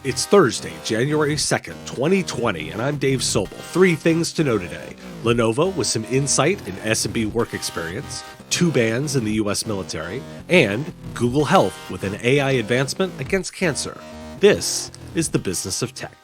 It's Thursday, January 2nd, 2020, and I'm Dave Sobel. 3 things to know today. Lenovo with some insight in SMB work experience, 2 bans in the U.S. military, and Google Health with an AI advancement against cancer. This is the business of tech.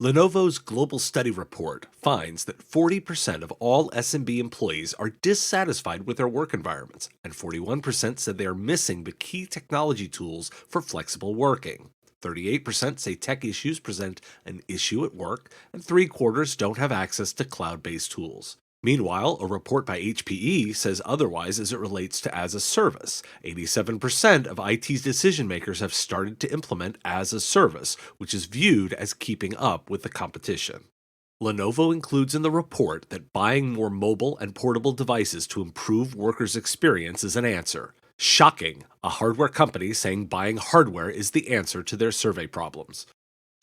Lenovo's global study report finds that 40% of all SMB employees are dissatisfied with their work environments, and 41% said they are missing the key technology tools for flexible working. 38% say tech issues present an issue at work, and 3/4 don't have access to cloud-based tools. Meanwhile, a report by HPE says otherwise as it relates to as a service. 87% of IT's decision makers have started to implement as a service, which is viewed as keeping up with the competition. Lenovo includes in the report that buying more mobile and portable devices to improve workers' experience is an answer. Shocking, a hardware company saying buying hardware is the answer to their survey problems.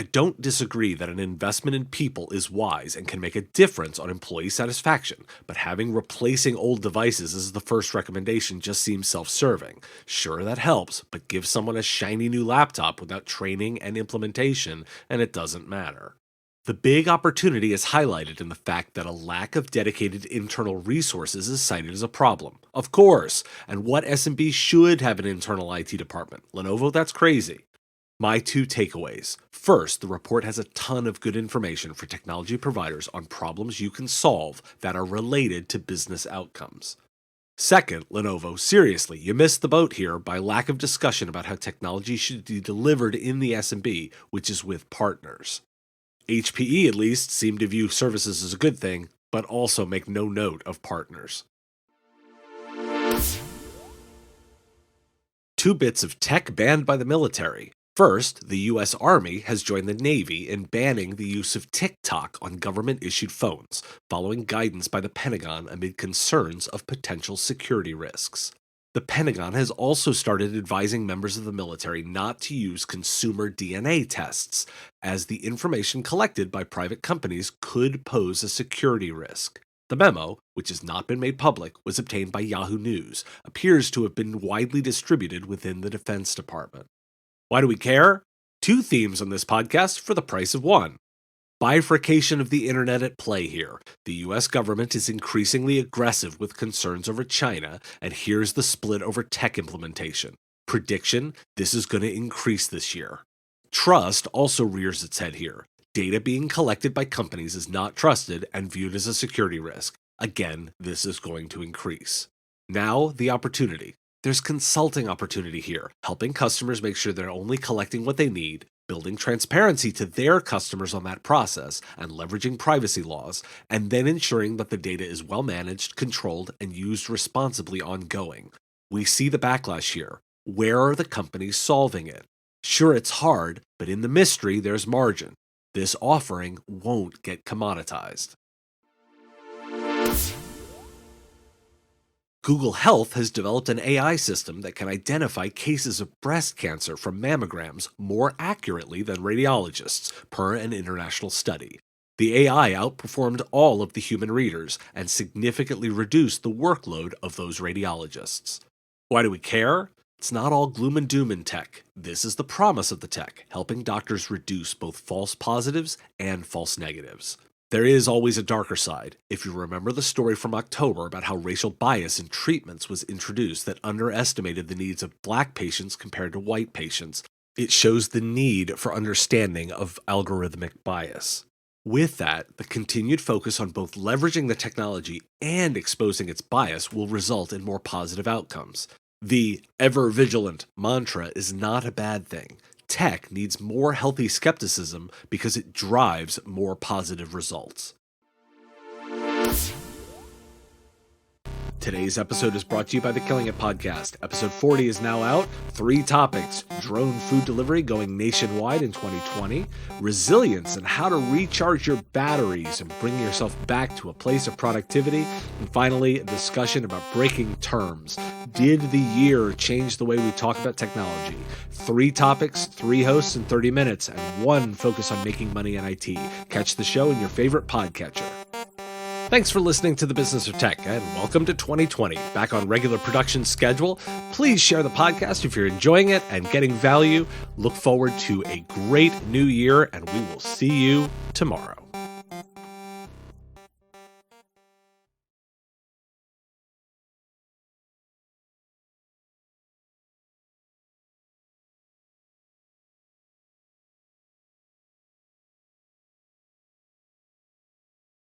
I don't disagree that an investment in people is wise and can make a difference on employee satisfaction, but having replacing old devices as the first recommendation just seems self-serving. Sure, that helps, but give someone a shiny new laptop without training and implementation, and it doesn't matter. The big opportunity is highlighted in the fact that a lack of dedicated internal resources is cited as a problem. Of course, and what SMB should have an internal IT department? Lenovo, that's crazy. My 2 takeaways. First, the report has a ton of good information for technology providers on problems you can solve that are related to business outcomes. Second, Lenovo, seriously, you missed the boat here by lack of discussion about how technology should be delivered in the SMB, which is with partners. HPE, at least, seem to view services as a good thing, but also make no note of partners. 2 bits of tech banned by the military. First, the U.S. Army has joined the Navy in banning the use of TikTok on government-issued phones, following guidance by the Pentagon amid concerns of potential security risks. The Pentagon has also started advising members of the military not to use consumer DNA tests, as the information collected by private companies could pose a security risk. The memo, which has not been made public, was obtained by Yahoo News, appears to have been widely distributed within the Defense Department. Why do we care? 2 themes on this podcast for the price of 1. Bifurcation of the internet at play here. The US government is increasingly aggressive with concerns over China, and here's the split over tech implementation. Prediction: this is going to increase this year. Trust also rears its head here. Data being collected by companies is not trusted and viewed as a security risk. Again, this is going to increase. Now, the opportunity. There's consulting opportunity here, helping customers make sure they're only collecting what they need, building transparency to their customers on that process, and leveraging privacy laws, and then ensuring that the data is well managed, controlled, and used responsibly ongoing. We see the backlash here. Where are the companies solving it? Sure, it's hard, but in the mystery, there's margin. This offering won't get commoditized. Google Health has developed an AI system that can identify cases of breast cancer from mammograms more accurately than radiologists, per an international study. The AI outperformed all of the human readers and significantly reduced the workload of those radiologists. Why do we care? It's not all gloom and doom in tech. This is the promise of the tech, helping doctors reduce both false positives and false negatives. There is always a darker side. If you remember the story from October about how racial bias in treatments was introduced that underestimated the needs of Black patients compared to white patients, it shows the need for understanding of algorithmic bias. With that, the continued focus on both leveraging the technology and exposing its bias will result in more positive outcomes. The ever vigilant mantra is not a bad thing. Tech needs more healthy skepticism because it drives more positive results. Today's episode is brought to you by the Killing It Podcast. Episode 40 is now out. 3 topics: drone food delivery going nationwide in 2020, resilience and how to recharge your batteries and bring yourself back to a place of productivity, and finally, a discussion about breaking terms. Did the year change the way we talk about technology? 3 topics, 3 hosts in 30 minutes, and 1 focus on making money in IT. Catch the show in your favorite podcatcher. Thanks for listening to The Business of Tech, and welcome to 2020. Back on regular production schedule. Please share the podcast if you're enjoying it and getting value. Look forward to a great new year, and we will see you tomorrow.